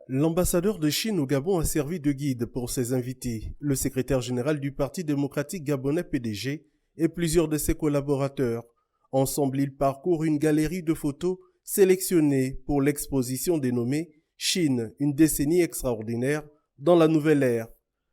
L'ambassadeur de Chine au Gabon a servi de guide pour ses invités, le secrétaire général du Parti démocratique gabonais PDG et plusieurs de ses collaborateurs. Ensemble, ils parcourent une galerie de photos sélectionnées pour l'exposition dénommée « Chine, une décennie extraordinaire dans la nouvelle ère ».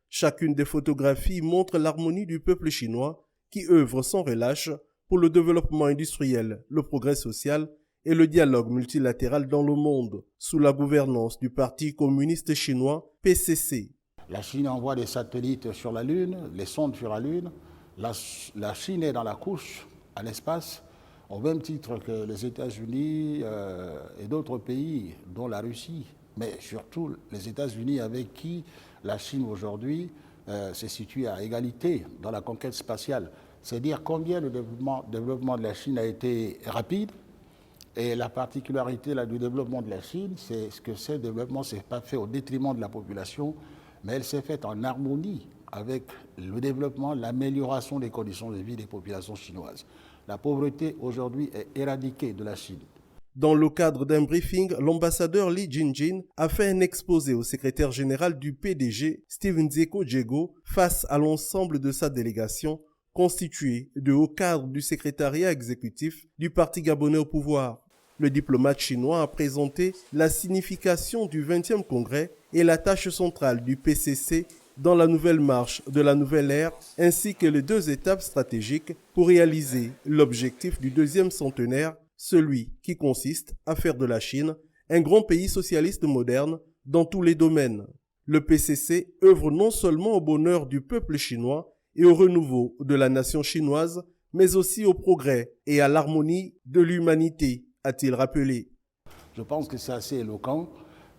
Chacune des photographies montre l'harmonie du peuple chinois qui œuvre sans relâche pour le développement industriel, le progrès social et le dialogue multilatéral dans le monde, sous la gouvernance du Parti communiste chinois PCC. La Chine envoie des satellites sur la Lune, les sondes sur la Lune. La Chine est dans la couche, à l'espace, au même titre que les États-Unis et d'autres pays, dont la Russie, mais surtout les États-Unis avec qui la Chine aujourd'hui se situe à égalité dans la conquête spatiale. C'est dire combien le développement de la Chine a été rapide. Et la particularité là, du développement de la Chine, c'est que ce développement ne s'est pas fait au détriment de la population, mais elle s'est faite en harmonie avec le développement, l'amélioration des conditions de vie des populations chinoises. La pauvreté aujourd'hui est éradiquée de la Chine. Dans le cadre d'un briefing, l'ambassadeur Li Jinjin a fait un exposé au secrétaire général du PDG, Steve Nzeko-Djego, face à l'ensemble de sa délégation, constituée de hauts cadres du secrétariat exécutif du Parti gabonais au pouvoir. Le diplomate chinois a présenté la signification du 20e congrès et la tâche centrale du PCC dans la nouvelle marche de la nouvelle ère, ainsi que les deux étapes stratégiques pour réaliser l'objectif du deuxième centenaire, celui qui consiste à faire de la Chine un grand pays socialiste moderne dans tous les domaines. Le PCC œuvre non seulement au bonheur du peuple chinois et au renouveau de la nation chinoise, mais aussi au progrès et à l'harmonie de l'humanité, a-t-il rappelé. Je pense que c'est assez éloquent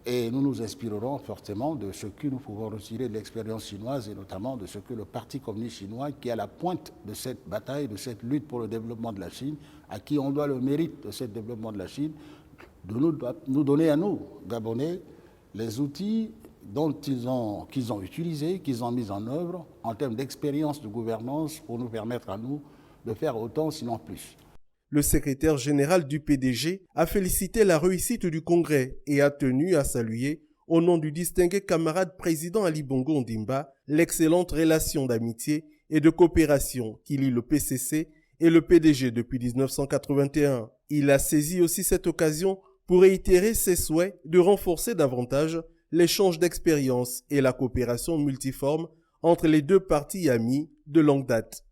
et nous nous inspirerons fortement de ce que nous pouvons retirer de l'expérience chinoise et notamment de ce que le Parti communiste chinois, qui est à la pointe de cette bataille, de cette lutte pour le développement de la Chine, à qui on doit le mérite de ce développement de la Chine, de nous donner à nous, Gabonais, les outils qu'ils ont utilisés, qu'ils ont mis en œuvre en termes d'expérience de gouvernance pour nous permettre à nous de faire autant, sinon plus. Le secrétaire général du PDG a félicité la réussite du congrès et a tenu à saluer, au nom du distingué camarade président Ali Bongo Ondimba, l'excellente relation d'amitié et de coopération qui lie le PCC et le PDG depuis 1981. Il a saisi aussi cette occasion pour réitérer ses souhaits de renforcer davantage l'échange d'expériences et la coopération multiforme entre les deux parties amies de longue date.